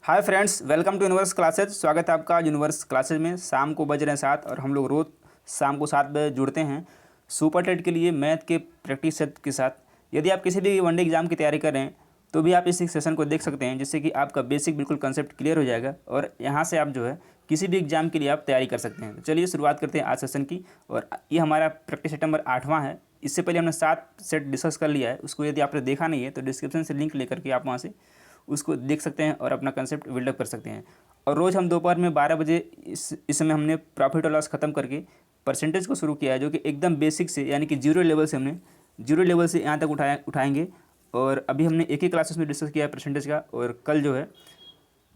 Hi friends, welcome to universe classes. स्वागत है आपका यूनिवर्स क्लासेज में। शाम को बज रहे हैं 7 और हम लोग रोज़ शाम को 7 बजे जुड़ते हैं सुपर टेट के लिए मैथ के प्रैक्टिस सेट के साथ। यदि आप किसी भी वनडे एग्जाम की तैयारी कर रहे हैं तो भी आप इस सेशन को देख सकते हैं, जिससे कि आपका बेसिक बिल्कुल कंसेप्ट क्लियर हो जाएगा और यहाँ से आप जो है किसी भी एग्जाम के लिए आप तैयारी कर सकते हैं। तो चलिए शुरुआत करते हैं आज सेशन की। और ये हमारा प्रैक्टिस सेट नंबर 8वां है। इससे पहले हमने 7 सेट डिस्कस कर लिया है। उसको यदि आपने देखा नहीं है तो डिस्क्रिप्शन से लिंक लेकर के आप वहाँ से उसको देख सकते हैं और अपना कंसेप्ट बिल्डअप कर सकते हैं। और रोज़ हम दोपहर में 12 बजे इस समय हमने प्रॉफिट और लॉस ख़त्म करके परसेंटेज को शुरू किया है, जो कि एकदम बेसिक से यानी कि जीरो लेवल से हमने जीरो लेवल से यहाँ तक उठाएंगे। और अभी हमने एक ही क्लासेस में डिस्कस किया है परसेंटेज का, और कल जो है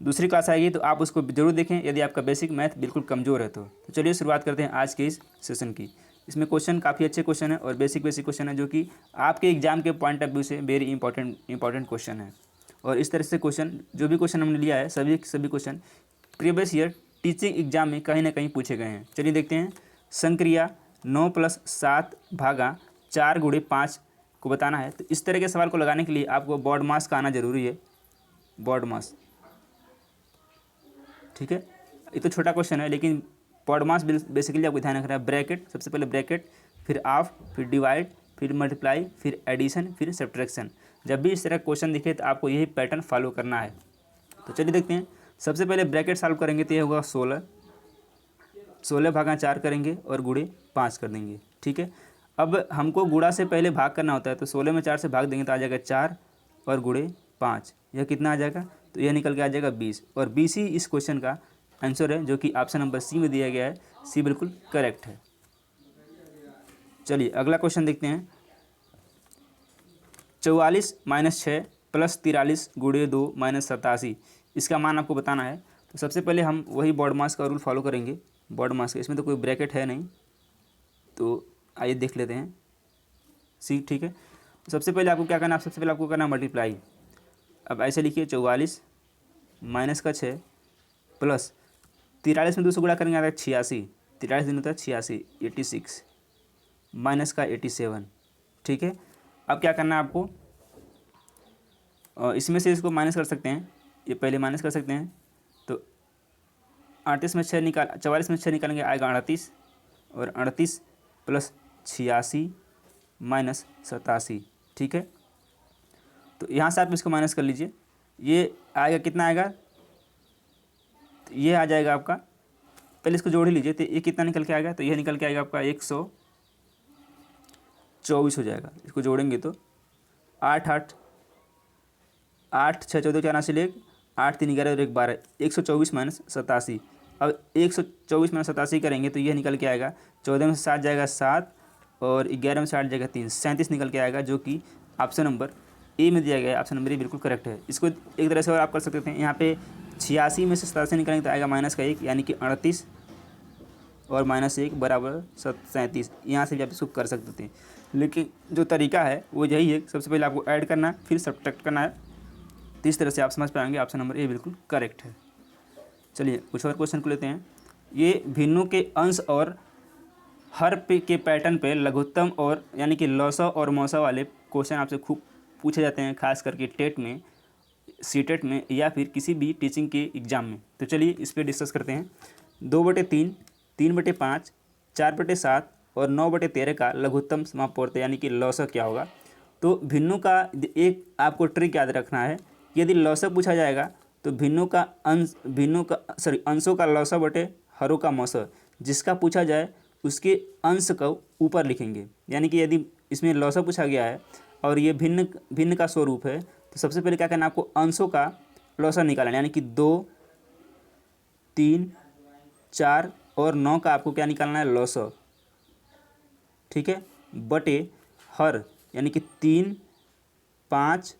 दूसरी क्लास आएगी तो आप उसको जरूर देखें यदि आपका बेसिक मैथ बिल्कुल कमज़ोर है तो चलिए शुरुआत करते हैं आज के इस सेशन की। इसमें क्वेश्चन काफ़ी अच्छे क्वेश्चन है और बेसिक क्वेश्चन है, जो कि आपके एग्जाम के पॉइंट ऑफ व्यू से वेरी इंपॉर्टेंट क्वेश्चन है। और इस तरह से क्वेश्चन जो भी क्वेश्चन हमने लिया है सभी question previous year teaching exam में कहीं ना कहीं पूछे गए हैं। चलिए देखते हैं। संक्रिया 9 + 7 भागा 4 × 5 को बताना है। तो इस तरह के सवाल को लगाने के लिए आपको बॉड मास का आना जरूरी है। बॉड मास, ठीक है। ये तो छोटा क्वेश्चन है, लेकिन बॉड मास बेसिकली आपको ध्यान रखना है। ब्रैकेट, सबसे पहले ब्रैकेट, फिर ऑफ, फिर डिवाइड, फिर मल्टीप्लाई, फिर एडिशन, फिर सब्ट्रैक्शन। जब भी इस तरह क्वेश्चन दिखे तो आपको यही पैटर्न फॉलो करना है। तो चलिए देखते हैं। सबसे पहले ब्रैकेट सॉल्व करेंगे तो ये होगा 16 भागा 4 करेंगे और गुणे 5 कर देंगे, ठीक है। अब हमको गुणा से पहले भाग करना होता है, तो 16 में 4 से भाग देंगे तो आ जाएगा 4 और गुणे 5। यह कितना आ जाएगा? तो यह निकल के आ जाएगा 20। और 20 ही इस क्वेश्चन का आंसर है, जो कि ऑप्शन नंबर सी में दिया गया है। सी बिल्कुल करेक्ट है। चलिए अगला क्वेश्चन देखते हैं। 44 - 6 + 43 × 2 - 87, इसका मान आपको बताना है। तो सबसे पहले हम वही बॉड मास का रूल फॉलो करेंगे। बॉड मास का इसमें तो कोई ब्रैकेट है नहीं, तो आइए देख लेते हैं। सी, ठीक है। सबसे पहले आपको क्या करना है? सबसे पहले आपको करना है मल्टीप्लाई। अब ऐसे लिखिए 44 - 6 + 43 में 2 से गुणा करेंगे आता है 86। 43 दिन होता है 86, 86 माइनस का 87, ठीक है। अब क्या करना है आपको? इसमें से इसको माइनस कर सकते हैं। ये पहले माइनस कर सकते हैं। तो 38 में 6 निकाल 44 में 6 निकालेंगे आएगा 38, और 38 + 86 - 87, ठीक है। तो यहाँ से आप इसको माइनस कर लीजिए। ये आएगा, कितना आएगा? तो ये आ जाएगा आपका, पहले इसको जोड़ ही लीजिए। तो ये कितना निकल के आएगा? तो यह निकल के आएगा आपका 124 हो जाएगा। इसको जोड़ेंगे तो 8 8 8 6 14 84 लेग 8 3 11 और 1 12, 124 - 87। अब 124 - 87 करेंगे तो यह निकल के आएगा 14 में से 7 जाएगा 7, और 11 में से 8 जाएगा 3, 37 निकल के आएगा, जो कि ऑप्शन नंबर ए में दिया गया है। ऑप्शन नंबर ए बिल्कुल करेक्ट है। इसको एक तरह से और आप कर सकते हैं। यहाँ पे 86 में से 87 निकालेंगे तो आएगा -1, यानी कि 38 और -1 बराबर 37। यहाँ से भी आप इसको कर सकते थे, लेकिन जो तरीका है वो यही है। सबसे पहले आपको ऐड करना है, फिर सब्ट्रैक्ट करना है। तो इस तरह से आप समझ पाएंगे। ऑप्शन नंबर ए बिल्कुल करेक्ट है। चलिए कुछ और क्वेश्चन को लेते हैं। ये भिन्नों के अंश और हर पे के पैटर्न पे लघुत्तम और यानी कि लौसा और मौसा वाले क्वेश्चन आपसे खूब पूछे जाते हैं, खास करके टेट में, सीटेट में, या फिर किसी भी टीचिंग के एग्ज़ाम में। तो चलिए इस पर डिस्कस करते हैं। 2/3, 3/5, 4/7 और 9/13 का लघुत्तम समापवर्त यानी कि लौसा क्या होगा? तो भिन्नों का एक आपको ट्रिक याद रखना है। यदि लौसा पूछा जाएगा तो अंशों का लौसा बटे हरों का मौसा, जिसका पूछा जाए उसके अंश को ऊपर लिखेंगे। यानी कि यदि इसमें लौसा पूछा गया है और ये भिन्न का स्वरूप है, तो सबसे पहले क्या करना है आपको? अंशों का लौसा निकालना है। यानी कि 2, 3, 4 और 9 का आपको क्या निकालना है? लौसा, ठीक है, बटे हर यानी कि 3, 5,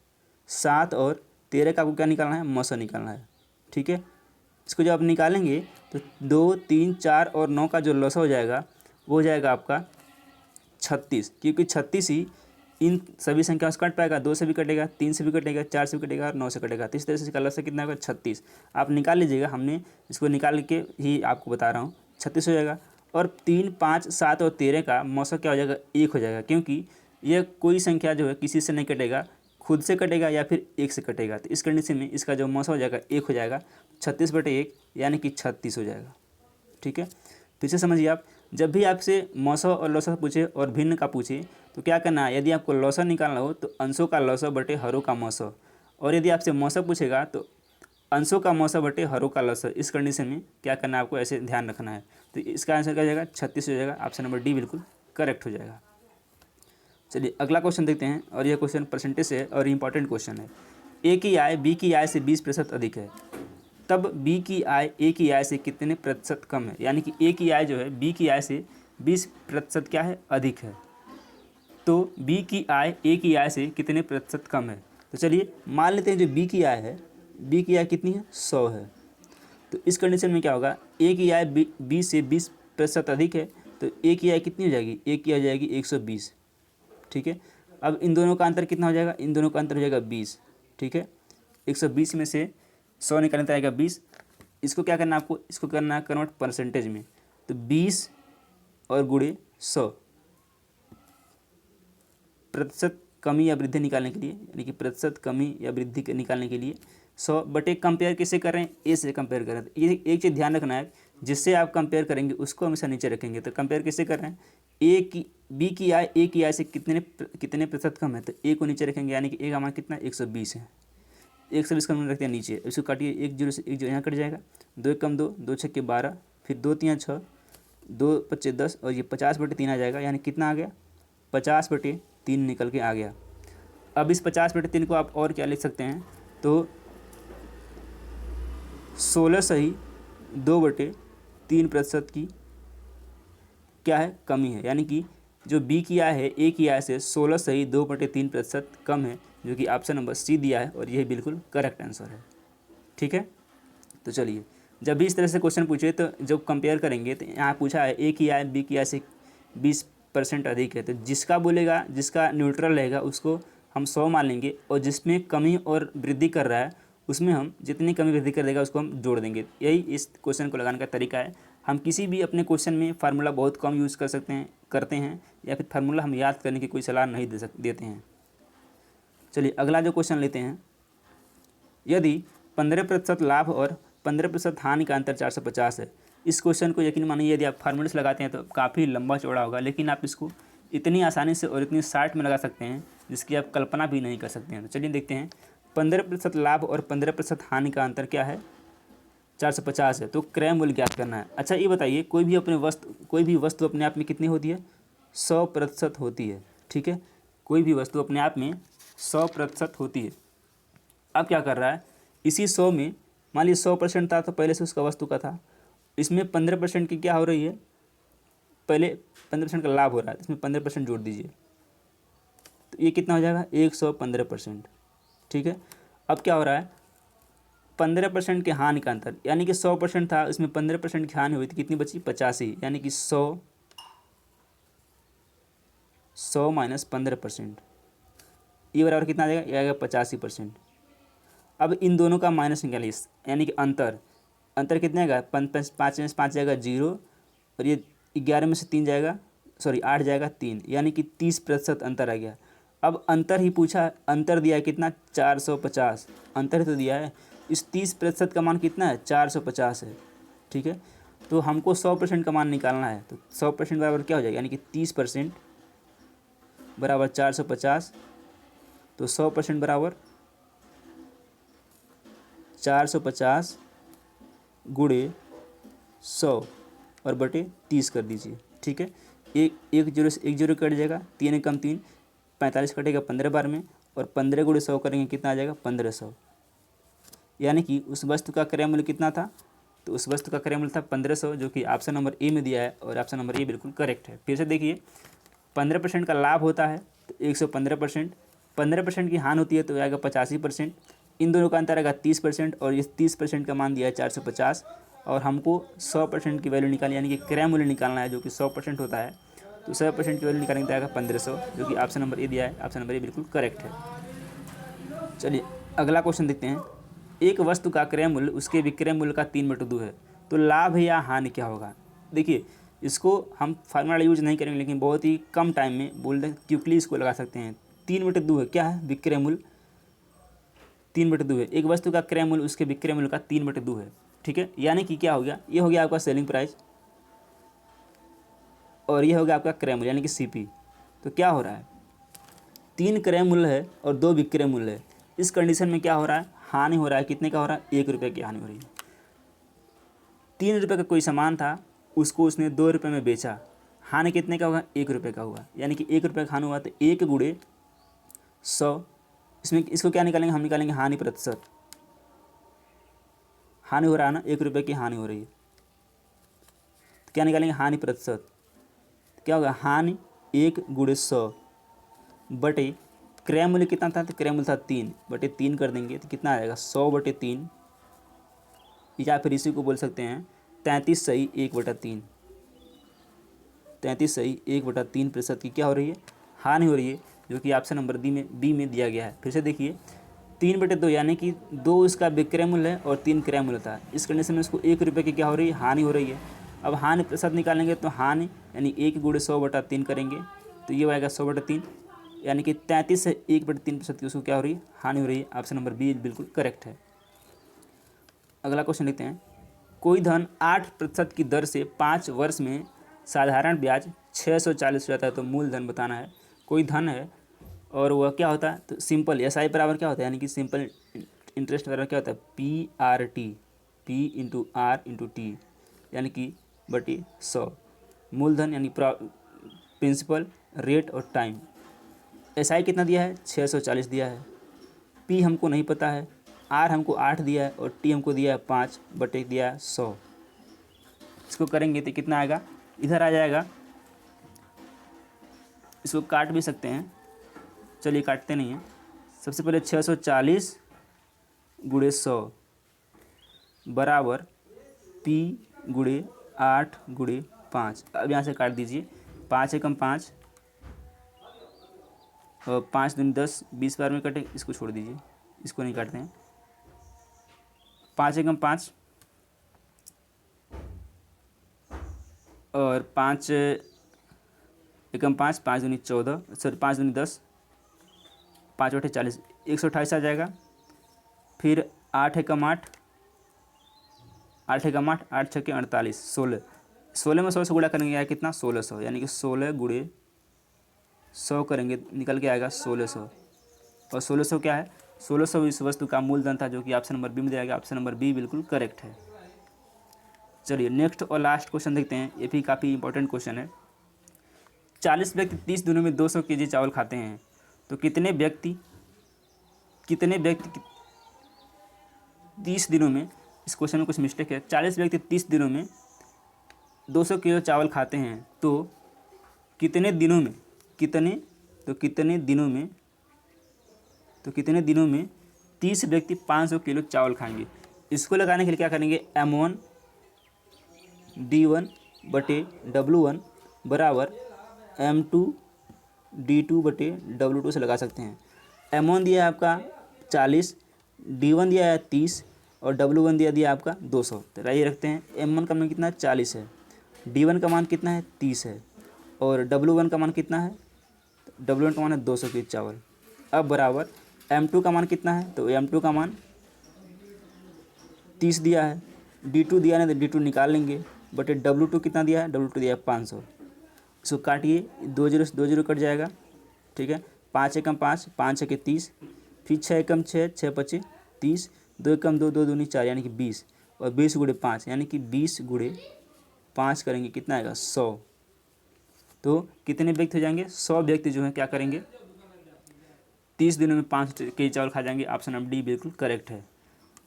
7 और 13 का आपको क्या निकालना है? मौसा निकालना है, ठीक है। इसको जब आप निकालेंगे तो 2, 3, 4 और 9 का जो लौसा हो जाएगा वो हो जाएगा आपका 36, क्योंकि 36 ही इन सभी संख्याओं से कट पाएगा। 2 से भी कटेगा, 3 से भी कटेगा, 4 से भी कटेगा और 9 से कटेगा। तो इस तरह से इसका लौसा कितना होगा? 36। आप निकाल लीजिएगा, हमने इसको निकाल के ही आपको बता रहा हूँ। 36 हो जाएगा। और 3, 5, 7 और 13 का मौसा क्या हो जाएगा? 1 हो जाएगा, क्योंकि यह कोई संख्या जो है किसी से नहीं कटेगा, खुद से कटेगा या फिर 1 से कटेगा। तो इस कंडीशन में इसका जो मौसा हो जाएगा 1 हो जाएगा, 36/1 यानी कि 36 हो जाएगा। ठीक है, फिर से समझिए आप, जब भी आपसे मौसा और लौसा पूछे और भिन्न का पूछे तो क्या करना है, यदि आपको लौसा निकालना हो तो अंशों का लौसा बटे हरों का मौसा, और यदि आपसे मौसा पूछेगा तो अंशों का मौसा बटे हरों का लौसा। इस कंडीशन में क्या करना है आपको, ऐसे ध्यान रखना है। तो इसका आंसर क्या हो जाएगा, 36 हो जाएगा। ऑप्शन नंबर डी बिल्कुल करेक्ट हो जाएगा। चलिए अगला क्वेश्चन देखते हैं, और यह क्वेश्चन परसेंटेज से है और इम्पॉर्टेंट क्वेश्चन है। ए की आय बी की आय से 20% अधिक है, तब बी की आय ए की आय से कितने प्रतिशत कम है। यानी कि ए की आय जो है बी की आय से 20% क्या है, अधिक है। तो बी की आय ए की आय से कितने प्रतिशत कम है। तो चलिए मान लेते हैं जो बी की आय है, बी की आय कितनी है, 100 है। तो इस कंडीशन में क्या होगा, ए की आय बी से 20% अधिक है, तो ए की आय कितनी हो जाएगी, ए की आय हो जाएगी 120। ठीक है, अब इन दोनों का अंतर कितना हो जाएगा, इन दोनों का अंतर हो जाएगा 20। ठीक है, 120 में से 100 निकालने तो आएगा 20। इसको क्या करना है आपको, इसको करना है कन्वर्ट परसेंटेज में। तो 20 और गुणे 100, प्रतिशत कमी या वृद्धि निकालने के लिए, यानी कि प्रतिशत कमी या वृद्धि निकालने के लिए 100 बटे कंपेयर किससे कर रहे हैं, ए से कंपेयर कर रहे हैं। तो ये एक चीज़ ध्यान रखना है, जिससे आप कंपेयर करेंगे उसको हमेशा नीचे रखेंगे। तो कंपेयर किससे कर रहे हैं, बी की आय ए की आय से कितने प्रतिशत कम है, तो ए को नीचे रखेंगे, यानी कि ए का मान कितना 120 है। 120 का मान रखते हैं नीचे, इसको काटिए, 1 0 से 1 0 यहाँ कट जाएगा, 2 1 कम 2, 2 6 12, फिर 2 3 6, 2 5 10, और ये 50/3 आ जाएगा, यानी कितना आ गया, 50/3 निकल के आ गया। अब इस 50/3 को आप और क्या लिख सकते हैं, तो 16 सही 2/3% की क्या है, कमी है। यानी कि जो बी की आय है ए की आय से 16 सही 2/3% कम है, जो कि ऑप्शन नंबर सी दिया है, और यही बिल्कुल करेक्ट आंसर है। ठीक है, तो चलिए जब भी इस तरह से क्वेश्चन पूछे तो जब कंपेयर करेंगे, तो यहाँ पूछा है ए की आय बी की आय से 20% अधिक है, तो जिसका बोलेगा, जिसका न्यूट्रल रहेगा उसको हम 100 मान लेंगे, और जिसमें कमी और वृद्धि कर रहा है उसमें हम जितनी कमी वृद्धि कर देगा उसको हम जोड़ देंगे। यही इस क्वेश्चन को लगाने का तरीका है। हम किसी भी अपने क्वेश्चन में फार्मूला बहुत कम यूज़ कर सकते हैं, करते हैं, या फिर फार्मूला हम याद करने की कोई सलाह नहीं देते हैं। चलिए अगला जो क्वेश्चन लेते हैं, यदि 15% लाभ और 15% हानि का अंतर 450 है। इस क्वेश्चन को यकीन मानिए यदि आप फार्मूले से लगाते हैं तो काफ़ी लंबा चौड़ा होगा, लेकिन आप इसको इतनी आसानी से और इतनी शार्ट में लगा सकते हैं जिसकी आप कल्पना भी नहीं कर सकते हैं। तो चलिए देखते हैं, 15% लाभ और 15% हानि का अंतर क्या है, 450 है। तो क्रय मूल्य ज्ञात करना है। अच्छा ये बताइए, कोई भी वस्तु अपने आप में कितनी होती है, 100% होती है। ठीक है, कोई भी वस्तु अपने आप में 100% होती है। अब क्या कर रहा है, इसी 100 में मान लीजिए 100% था तो पहले से उसका वस्तु का था, इसमें 15% की क्या हो रही है, पहले 15% का लाभ हो रहा है, इसमें 15% जोड़ दीजिए, तो ये कितना हो जाएगा, 115%। ठीक है, अब क्या हो रहा है, 15% के हानि का अंतर, यानी कि 100% था, इसमें 15% की हानि हुई थी, कितनी बची, 85, यानी कि 100 माइनस 15%, ये बराबर कितना आ जाएगा, ये आएगा 85%। अब इन दोनों का माइनस निकालिए, यानी कि अंतर कितना आएगा, 5 में से 5 जाएगा 0, और ये 11 में से 3 जाएगा, सॉरी 8 जाएगा 3, यानी कि 30% अंतर आ गया। अब अंतर ही पूछा, अंतर दिया है कितना, 450, अंतर ही तो दिया है। इस 30% का मान कितना है, 450 है। ठीक है, तो हमको 100% का मान निकालना है, तो 100% बराबर क्या हो जाएगा, यानी कि 30% बराबर 450, तो 100% बराबर 450 गुणे 100 और बटे 30 कर दीजिए। ठीक है, एक जीरो से एक जीरो कट जाएगा, 3 कम 3, 45 कटेगा 15 बार में, और 15 गुणे 100 करेंगे कितना आ जाएगा, 1500। यानी कि उस वस्तु का क्रय मूल्य कितना था, तो उस वस्तु का क्रय मूल्य था 1500, जो कि ऑप्शन नंबर ए में दिया है, और ऑप्शन नंबर ए बिल्कुल करेक्ट है। फिर से देखिए, 15% का लाभ होता है तो 115%, 15% की हानि होती है तो आएगा 85%, इन दोनों का अंतर आएगा 30%, और इस 30% का मान दिया है 450, और हमको 100% की वैल्यू निकालनी, यानी कि क्रय मूल्य निकालना है, जो कि 100% होता है। तो 100% की वैल्यू निकालने का आएगा 1500, जो कि ऑप्शन नंबर ए दिया है, ऑप्शन नंबर ए बिल्कुल करेक्ट है। चलिए अगला क्वेश्चन देखते हैं, एक वस्तु का क्रय मूल्य उसके विक्रय मूल्य का 3/2 है, तो लाभ या हानि क्या होगा। देखिए इसको हम फार्मूला यूज नहीं करेंगे, लेकिन बहुत ही कम टाइम में बोल दें क्विकली इसको लगा सकते हैं। 3/2 है, क्या है, विक्रय मूल्य 3/2 है। एक वस्तु का क्रय मूल्य उसके विक्रय मूल्य का 3/2 है। ठीक है, यानी कि क्या हो गया, ये हो गया आपका सेलिंग प्राइस और ये हो गया आपका क्रय मूल्य यानी कि CP। तो क्या हो रहा है, 3 क्रय मूल्य है और 2 विक्रय मूल्य है। इस कंडीशन में क्या हो रहा है, हानि हो रहा है। कितने का हो रहा है, 1 रुपये की हानि हो रही है। 3 रुपये का कोई सामान था, उसको उसने 2 रुपये में बेचा, हानि कितने का होगा, 1 रुपये का हुआ। यानी कि 1 रुपये का हानि हुआ तो 1 गुणे 100, इसमें इसको क्या निकालेंगे, हम निकालेंगे हानि प्रतिशत। हानि हो रहा है ना, 1 रुपये की हानि हो रही है, तो क्या निकालेंगे, हानि प्रतिशत। क्या होगा, हानि 1 गुणे 100 बटे क्रय मूल्य कितना था, तो क्रय मूल्य था 3 बटे 3 कर देंगे तो कितना आएगा, 100 बटे 3, या फिर इसी को बोल सकते हैं 33 सही 1/3। 33 सही 1/3% की क्या हो रही है, हानि हो रही है, जो कि ऑप्शन नंबर बी में दिया गया है। फिर से देखिए 3/2 यानी कि 2 इसका विक्रय मूल्य है और 3 क्रय मूल्य था। इस कंडीशन में इसको 1 रुपये की क्या हो रही है, हानि हो रही है। अब हानि प्रतिशत निकालेंगे तो हानि यानी 1 गुणे 100/3 करेंगे तो ये आएगा 100/3, यानी कि 33 से 1/3% की उसको क्या हो रही है, हानि हो रही है। ऑप्शन नंबर बी बिल्कुल करेक्ट है। अगला क्वेश्चन लिखते हैं, कोई धन 8% की दर से 5 वर्ष में साधारण ब्याज 640 हो जाता है, तो मूलधन बताना है। कोई धन है और वह क्या होता है, तो सिंपल SI बराबर क्या होता है, यानी कि सिंपल इंटरेस्ट बराबर क्या होता है, PRT, P/R/T, यानी कि बटी 100। मूलधन यानी प्रिंसिपल, रेट और टाइम। SI कितना दिया है, 640 दिया है। P हमको नहीं पता है, R हमको 8 दिया है और T हमको दिया है 5 बटे दिया है 100। इसको करेंगे तो कितना आएगा, इधर आ जाएगा, इसको काट भी सकते हैं, चलिए काटते नहीं हैं। सबसे पहले 640 गुणे 100 बराबर P गुणे 8 गुणे 5। अब यहाँ से काट दीजिए, 5 एकम 5 और 5 दूनी 10, 20 बार में कटे, इसको छोड़ दीजिए, इसको नहीं काटते हैं। 5 एकम 5 और 5 एकम 5, 5 दूनी 14, सॉरी 5 दूनी 10, 5 बटे 40, 128 आ जाएगा। फिर 8 एकम 8, 8 एकम 8, 8 छक्के 48, 16 में 100 से गुणा करेंगे आया कितना, 1600, यानी कि 16 गुणे 100 करेंगे निकल के आएगा 1600। और 1600 क्या है, 1600 इस वस्तु का मूलधन था, जो कि ऑप्शन नंबर बी में दिया गया। ऑप्शन नंबर बी बिल्कुल करेक्ट है। चलिए नेक्स्ट और लास्ट क्वेश्चन देखते हैं, ये भी काफ़ी इंपॉर्टेंट क्वेश्चन है। 40 व्यक्ति 30 दिनों में 200 kg चावल खाते हैं, तो कितने व्यक्ति 30 दिनों में, इस क्वेश्चन में कुछ मिस्टेक है। 40 व्यक्ति 30 दिनों में 200 किलो चावल खाते हैं, तो कितने दिनों में 30 व्यक्ति 500 किलो चावल खाएंगे। इसको लगाने के लिए क्या करेंगे, M1 D1 बटे W1 बराबर M2 D2 बटे W2 से लगा सकते हैं। M1 दिया है आपका 40, D1 दिया है 30 और W1 दिया आपका 200। तो ये रखते हैं, M1 का मान कितना है, 40 है, D1 का मान कितना है, 30 है और W1 का मान कितना है, W1 का मान है 200 kg चावल। अब बराबर M2 का मान कितना है, तो M2 का मान 30 दिया है, D2 दिया है तो D2 निकाल लेंगे, बटे W2 कितना दिया है, W2 दिया है 500। इसको काटिए, 2 0 से 2 0 कट जाएगा, ठीक है। 5 एकम 5, 5 छक्के 30, फिर 6 एकम 6, 6 पचे 30, 2 एकम 2, 2 दूनी 4 यानी कि 20 और 20 गुणे 5 यानी कि 20 गुणे 5 करेंगे कितना आएगा, 100। तो कितने व्यक्ति हो जाएंगे, 100 व्यक्ति जो है क्या करेंगे, 30 दिनों में 500 kg चावल खा जाएंगे। ऑप्शन नंबर डी बिल्कुल करेक्ट है।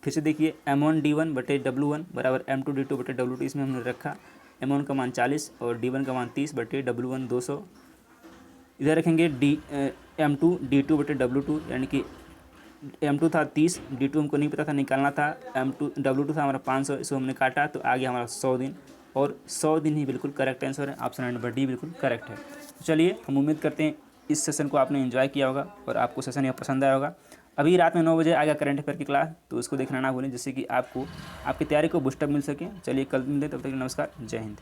फिर से देखिए, M1 D1 बटे W1 बराबर M2 D2 बटे W2, इसमें हमने रखा M1 का मान 40 और D1 का मान 30 बटे W1 200। इधर रखेंगे M2 D2 बटे W2, यानी कि M2 था 30, D2 हमको नहीं पता था, निकालना था। W2 था हमारा 500, इसको हमने काटा तो आ गया हमारा 100 दिन, और 100 दिन ही बिल्कुल करेक्ट आंसर है। ऑप्शन नंबर डी बिल्कुल करेक्ट है। चलिए हम उम्मीद करते हैं इस सेशन को आपने एंजॉय किया होगा और आपको सेशन यह पसंद आया होगा। अभी रात में 9 बजे आएगा करंट अफेयर की क्लास, तो उसको देखना ना भूलें, जिससे कि आपको आपकी तैयारी को बूस्टअप मिल सके। चलिए कल मिलते, तब तक नमस्कार, जय हिंद।